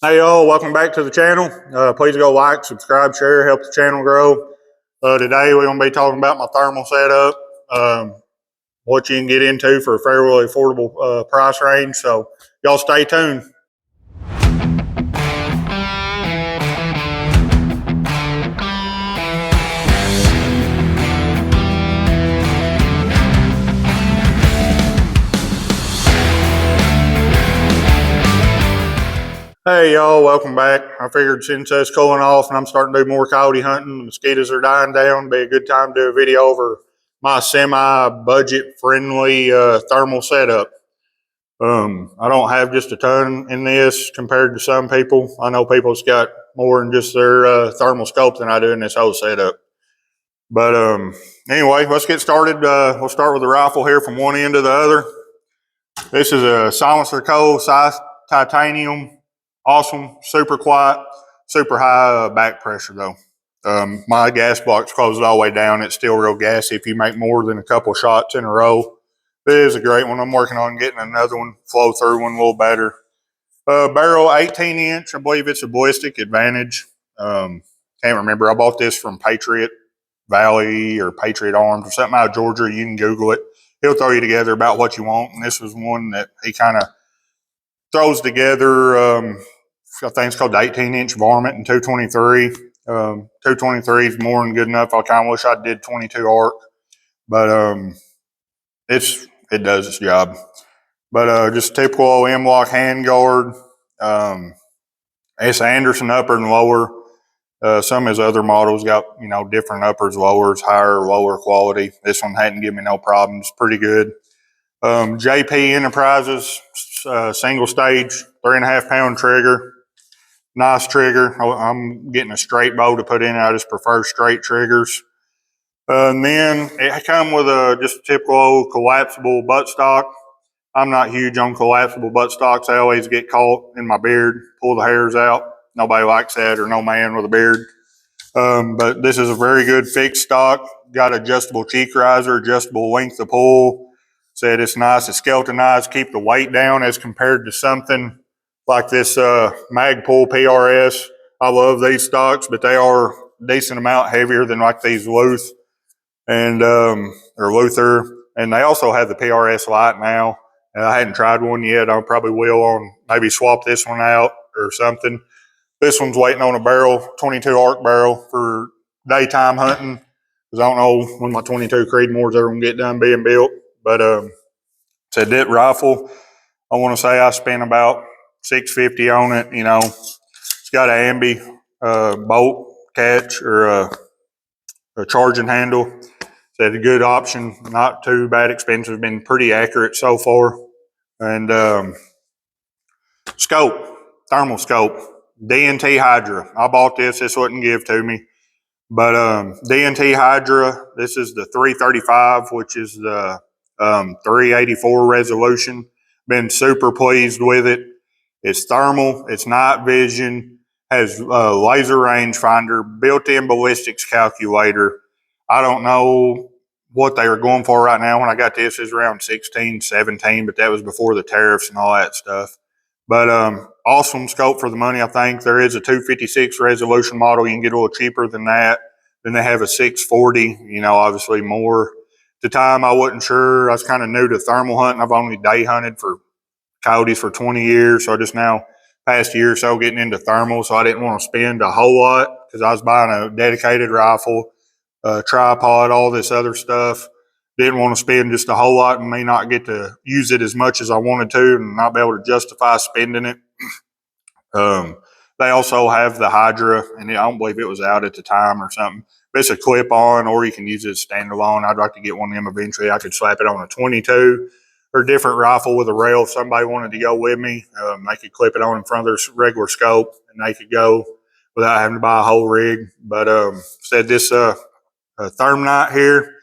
Hey y'all, welcome back to the channel. Please go like, subscribe, share, help the channel grow. Today we're going to be talking about my thermal setup, what you can get into for a fairly affordable price range. So y'all stay tuned. Hey y'all, welcome back. I figured since it's cooling off and I'm starting to do more coyote hunting, the mosquitoes are dying down, it'd be a good time to do a video over my semi-budget friendly thermal setup. I don't have just a ton in this compared to some people. I know people's got more than just their thermal scope than I do in this whole setup. But anyway, let's get started. We'll start with the rifle here from one end to the other. This is a silencer coal size titanium. Awesome, super quiet, super high back pressure though. My gas block's closed all the way down. It's still real gassy if you make more than a couple shots in a row. It is a great one. I'm working on getting another one, flow through one a little better. Barrel 18 inch. I believe it's a ballistic advantage. Can't remember. I bought this from Patriot Valley or Patriot Arms or something out of Georgia. You can Google it. He'll throw you together about what you want. And this was one that he kind of throws together. I think it's called the 18 inch varmint and 223. 223 is more than good enough. I kind of wish I did 22 arc, but it does its job. But just typical M-lock handguard. It's Anderson upper and lower. Some of his other models got, different uppers, lowers, higher, lower quality. This one hadn't given me no problems. Pretty good. JP Enterprises, single stage, 3.5 pound trigger. Nice trigger. I'm getting a straight bow to put in. I just prefer straight triggers. And then it comes with just a typical old collapsible buttstock. I'm not huge on collapsible buttstocks. They always get caught in my beard, pull the hairs out. Nobody likes that, or no man with a beard. But this is a very good fixed stock. Got adjustable cheek riser, adjustable length of pull. Said it's nice. It's skeletonized, keep the weight down as compared to something like this Magpul PRS. I love these stocks, but they are a decent amount heavier than like these Luth and or Luther. And they also have the PRS Lite now. I hadn't tried one yet. I probably will on maybe swap this one out or something. This one's waiting on a barrel, 22 arc barrel for daytime hunting. Because I don't know when my 22 Creedmoors are going to get done being built. But it's a dit rifle. I want to say I spent about $650 on it. It's got an ambi bolt catch or a charging handle. It's a good option, not too bad expensive, been pretty accurate so far. And scope, thermal scope, DNT Hydra. I bought this. This wouldn't give to me. But DNT Hydra, this is the 335, which is the 384 resolution. Been super pleased with it. It's thermal, it's night vision, has laser rangefinder, built-in ballistics calculator. I don't know what they were going for right now. When I got this, it was around 16, 17, but that was before the tariffs and all that stuff. But awesome scope for the money, I think. There is a 256 resolution model. You can get a little cheaper than that. Then they have a 640, obviously more. At the time, I wasn't sure. I was kind of new to thermal hunting. I've only day hunted for coyotes for 20 years. So just now, past year or so, getting into thermal. So I didn't want to spend a whole lot because I was buying a dedicated rifle, tripod, all this other stuff. Didn't want to spend just a whole lot and may not get to use it as much as I wanted to and not be able to justify spending it. They also have the Hydra, and I don't believe it was out at the time or something. But it's a clip-on, or you can use it as standalone. I'd like to get one of them eventually. I could slap it on a 22 or a different rifle with a rail. If somebody wanted to go with me, they could clip it on in front of their regular scope, and they could go without having to buy a whole rig. But said this ThermNight here,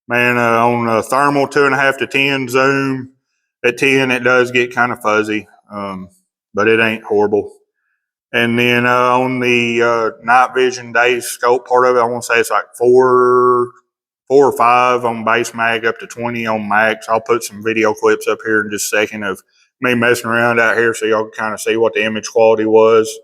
man, on thermal 2.5 to 10 zoom. At 10, it does get kind of fuzzy, but it ain't horrible. And then on the night vision day scope part of it, I want to say it's like 4 or 5 on base mag, up to 20 on max. I'll put some video clips up here in just a second of me messing around out here so y'all can kind of see what the image quality was.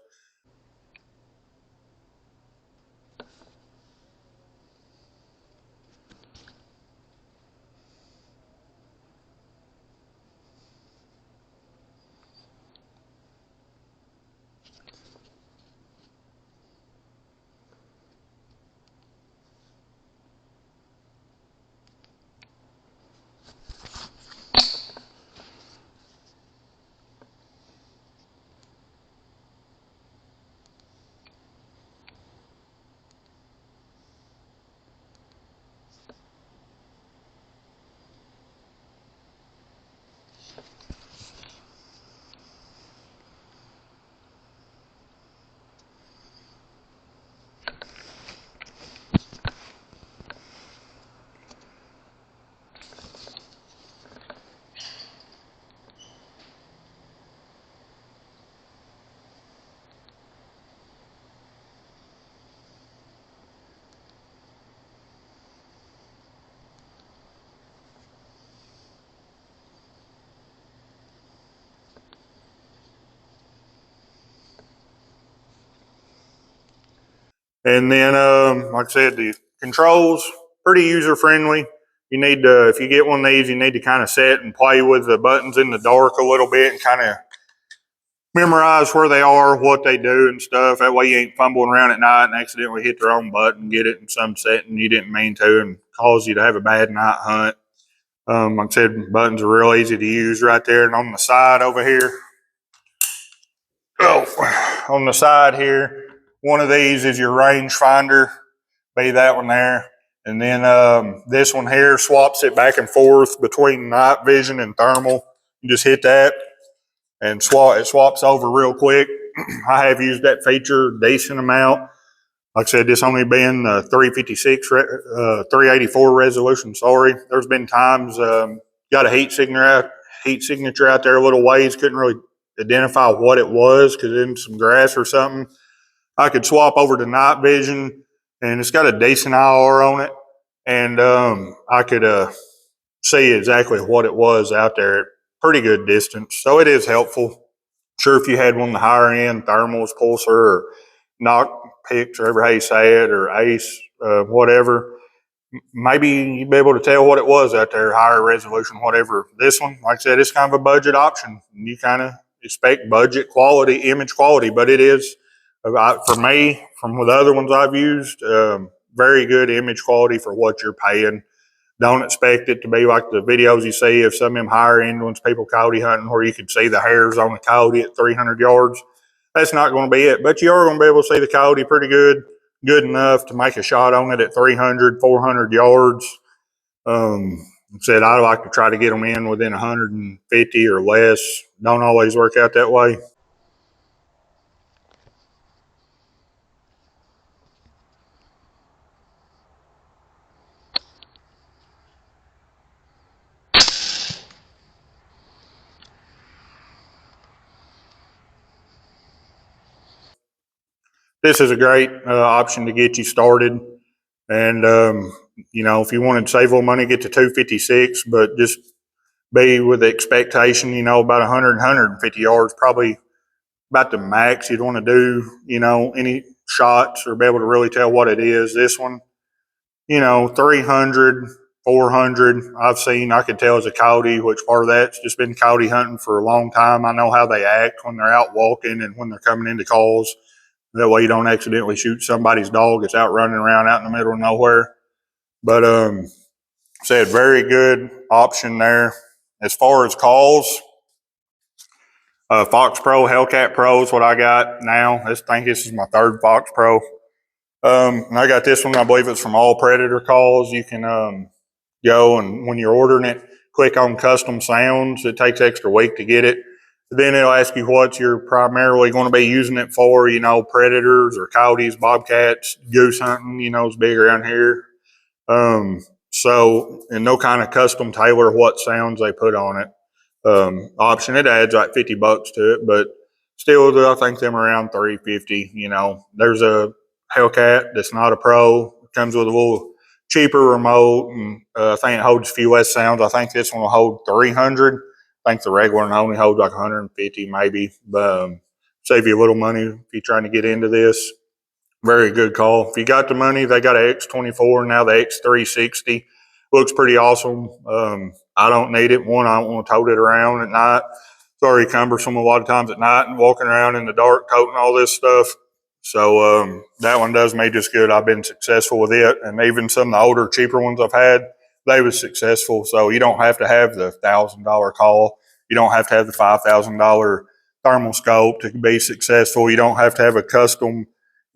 And then, like I said, the controls, pretty user friendly. You need to, if you get one of these, you need to kind of set and play with the buttons in the dark a little bit and kind of memorize where they are, what they do and stuff. That way you ain't fumbling around at night and accidentally hit the wrong button, get it in some setting you didn't mean to, and cause you to have a bad night hunt. Like I said, buttons are real easy to use right there. And on the side over here, on the side here, one of these is your range finder, be that one there. And then this one here swaps it back and forth between night vision and thermal. You just hit that and it swaps over real quick. I have used that feature a decent amount. Like I said, this only been 356, 384 resolution. Sorry, there's been times got a heat signature out there a little ways. Couldn't really identify what it was because in some grass or something. I could swap over to night vision, and it's got a decent IR on it, and I could see exactly what it was out there at pretty good distance. So it is helpful. Sure, if you had one of the higher end thermals, Pulsar or Knock Picks, or however you say it, or Ace, whatever, maybe you'd be able to tell what it was out there, higher resolution, whatever. This one, like I said, it's kind of a budget option. You kind of expect budget quality, image quality, but it is, for me, from the other ones I've used, very good image quality for what you're paying. Don't expect it to be like the videos you see of some of them higher end ones, people coyote hunting, where you can see the hairs on the coyote at 300 yards. That's not going to be it, but you are going to be able to see the coyote pretty good enough to make a shot on it at 300, 400 yards. Said I like to try to get them in within 150 or less. Don't always work out that way. This is a great option to get you started. And, if you wanted to save a little money, get to 256, but just be with the expectation, about 100, 150 yards, probably about the max you'd want to do, any shots or be able to really tell what it is. This one, 300, 400, I could tell as a coyote, which part of that's just been coyote hunting for a long time. I know how they act when they're out walking and when they're coming into calls. That way you don't accidentally shoot somebody's dog that's out running around out in the middle of nowhere. But said very good option there. As far as calls, Fox Pro, Hellcat Pro is what I got now. I think this is my third Fox Pro. And I got this one, I believe it's from All Predator Calls. You can go and when you're ordering it, click on custom sounds. It takes extra week to get it. Then it'll ask you what you're primarily going to be using it for, predators or coyotes, bobcats, goose hunting, is big around here. And no kind of custom tailor what sounds they put on it. Option, it adds like $50 to it, but still, I think them around 350. There's a Hellcat that's not a pro. It comes with a little cheaper remote, and I think it holds a few less sounds. I think this one will hold 300. I think the regular one only holds like 150 maybe. But save you a little money if you're trying to get into this. Very good call. If you got the money, they got an X24 now. The X360 looks pretty awesome. I don't need it. One, I don't want to tote it around at night. It's already cumbersome a lot of times at night and walking around in the dark toting all this stuff. So that one does me just good. I've been successful with it, and even some of the older, cheaper ones I've had, they was successful. So you don't have to have the $1,000 call. You don't have to have the $5,000 thermal scope to be successful. You don't have to have a custom,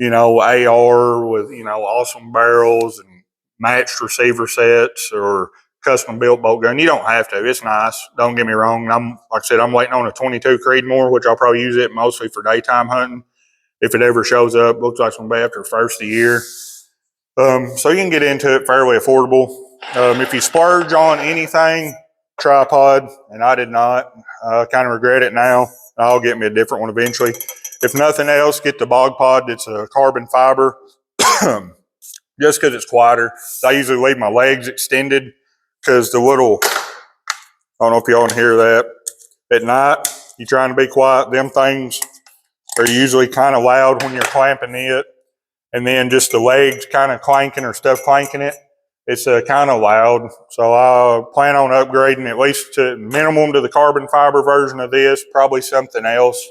AR with, awesome barrels and matched receiver sets or custom built bolt gun. You don't have to. It's nice. Don't get me wrong. Like I said, I'm waiting on a 22 Creedmoor, which I'll probably use it mostly for daytime hunting. If it ever shows up, looks like it's going to be after the first of the year. So you can get into it fairly affordable. If you splurge on anything, tripod, and I did not, I kind of regret it now. I'll get me a different one eventually. If nothing else, get the Bog Pod. It's a carbon fiber, just because it's quieter. So I usually leave my legs extended because the little, I don't know if y'all can hear that. At night, you're trying to be quiet. Them things are usually kind of loud when you're clamping it. And then just the legs kind of clanking or stuff clanking it. It's kind of loud. So I plan on upgrading at least to minimum to the carbon fiber version of this, probably something else.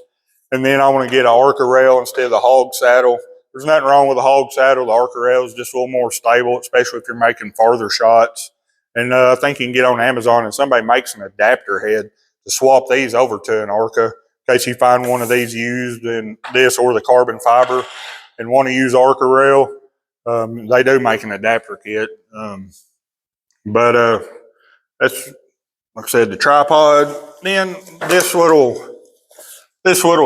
And then I want to get an Arca rail instead of the hog saddle. There's nothing wrong with the hog saddle. The Arca rail is just a little more stable, especially if you're making farther shots. And I think you can get on Amazon and somebody makes an adapter head to swap these over to an Arca in case you find one of these used in this or the carbon fiber and want to use Arca rail. They do make an adapter kit. But that's, like I said, the tripod. Then this little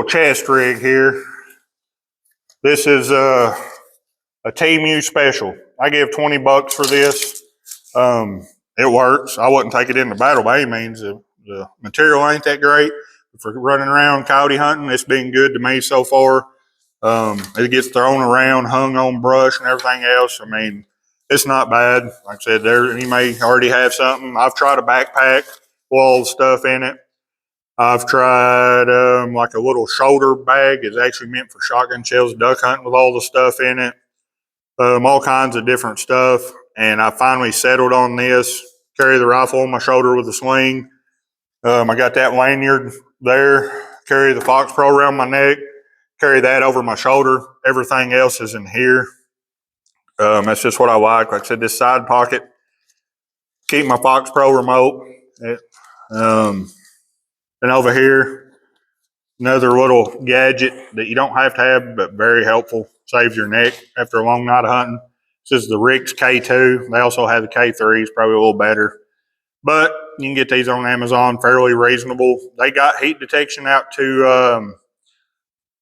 chest rig here. This is a TMU special. I give $20 for this. It works. I wouldn't take it into battle by any means. The material ain't that great. For running around coyote hunting, it's been good to me so far. It gets thrown around, hung on brush and everything else. I mean, it's not bad. Like I said, you may already have something. I've tried a backpack with all the stuff in it. I've tried like a little shoulder bag. It's actually meant for shotgun shells, duck hunting with all the stuff in it. All kinds of different stuff. And I finally settled on this. Carry the rifle on my shoulder with a sling. I got that lanyard there. Carry the Fox Pro around my neck. Carry that over my shoulder. Everything else is in here. That's just what I like. Like I said, this side pocket. Keep my Fox Pro remote. And over here, another little gadget that you don't have to have, but very helpful. Saves your neck after a long night of hunting. This is the Rix K2. They also have the K3s, probably a little better. But you can get these on Amazon, fairly reasonable. They got heat detection out to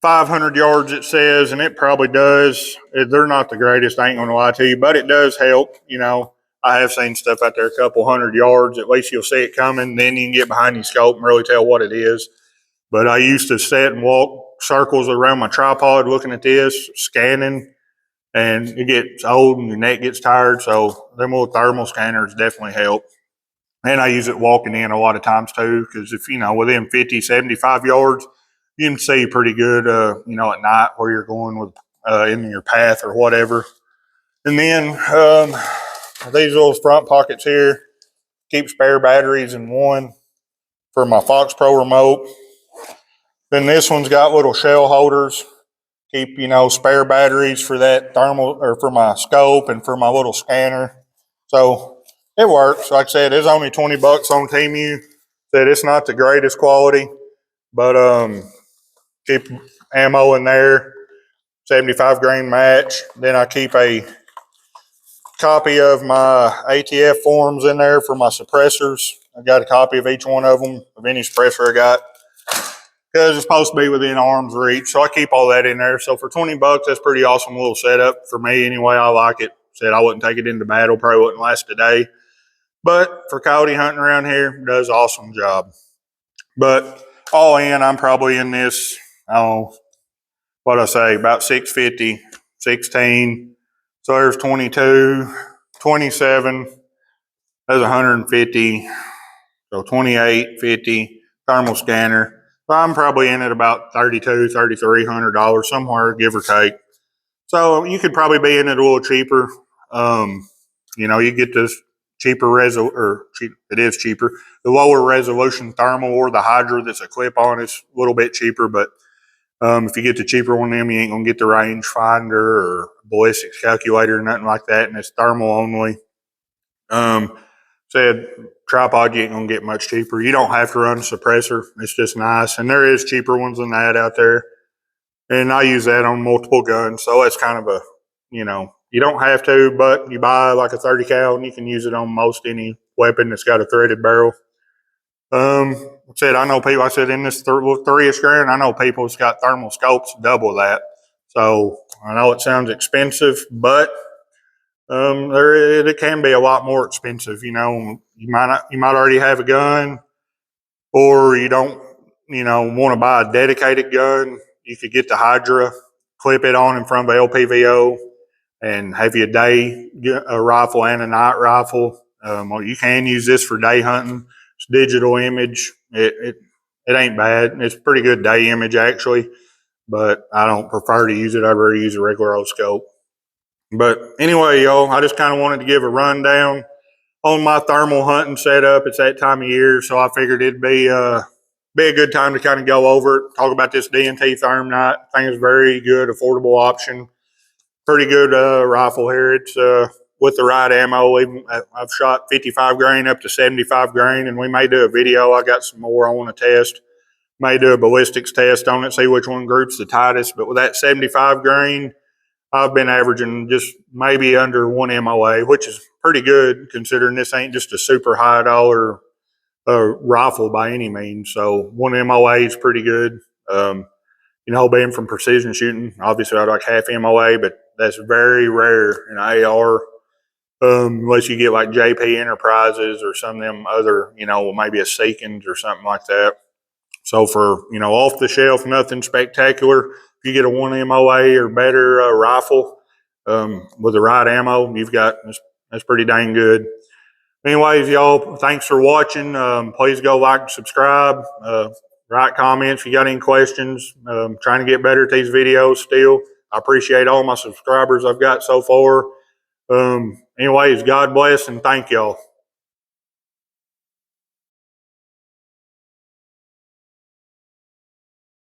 500 yards, it says, and it probably does. They're not the greatest, I ain't going to lie to you, but it does help. I have seen stuff out there a couple 100 yards. At least you'll see it coming. Then you can get behind your scope and really tell what it is. But I used to sit and walk circles around my tripod looking at this, scanning, and it gets old and your neck gets tired. So them little thermal scanners definitely help. And I use it walking in a lot of times too, because if, within 50, 75 yards, you can see pretty good, at night where you're going with in your path or whatever. And then these little front pockets here keep spare batteries in one for my Fox Pro remote. Then this one's got little shell holders. Keep, spare batteries for that thermal or for my scope and for my little scanner. So it works. Like I said, it's only $20 on TMU. Said it's not the greatest quality, but keep ammo in there. 75 grain match. Then I keep a copy of my ATF forms in there for my suppressors. I got a copy of each one of them, of any suppressor I got, because it's supposed to be within arm's reach. So I keep all that in there. So for $20, that's pretty awesome little setup for me anyway. I like it. Said I wouldn't take it into battle, probably wouldn't last a day. But for coyote hunting around here, it does an awesome job. But all in, I'm probably in this, what I say, about 650, 16. So there's 22, 27, there's 150, so 28, 50. thermal scanner. So I'm probably in at about $3,200, $3,300 somewhere, give or take. So you could probably be in it a little cheaper. You know, you get this cheaper it is cheaper. The lower resolution thermal or the Hydra that's a clip on is a little bit cheaper, but if you get the cheaper one of them, you ain't gonna get the range finder or ballistics calculator or nothing like that, and it's thermal only. Said tripod, you ain't gonna get much cheaper. You don't have to run a suppressor. It's just nice, and there is cheaper ones than that out there. And I use that on multiple guns, so that's kind of a, you know, you don't have to, but you buy like a 30 cal and you can use it on most any weapon that's got a threaded barrel. I said I know people. I said in this 3-ish grand, I know people that's got thermal scopes double that. So I know it sounds expensive, but it can be a lot more expensive. You know, you might already have a gun, or you don't, you know, want to buy a dedicated gun. You could get the Hydra, clip it on in front of LPVO, and have you a rifle and a night rifle. Or you can use this for day hunting. It's digital image. It ain't bad. It's pretty good day image actually, but I don't prefer to use it. I'd rather use a regular old scope. But anyway, y'all, I just kind of wanted to give a rundown on my thermal hunting setup. It's that time of year, so I figured it'd be a good time to kind of go over it, talk about this DNT ThermNight. I think it's a very good, affordable option. Pretty good rifle here. It's with the right ammo. I've shot 55 grain up to 75 grain, and we may do a video. I got some more I want to test. May do a ballistics test on it, see which one groups the tightest. But with that 75 grain, I've been averaging just maybe under 1 MOA, which is pretty good considering this ain't just a super high dollar rifle by any means. So 1 MOA is pretty good. You know, being from precision shooting, obviously I'd like half MOA, but that's very rare in AR. Unless you get like JP Enterprises or some of them other, you know, maybe a Seekins or something like that. So for, you know, off the shelf, nothing spectacular. If you get a 1 MOA or better rifle with the right ammo, that's pretty dang good. Anyways, y'all, thanks for watching. Please go like and subscribe. Write comments if you got any questions. Trying to get better at these videos still. I appreciate all my subscribers I've got so far. Anyways, God bless and thank y'all.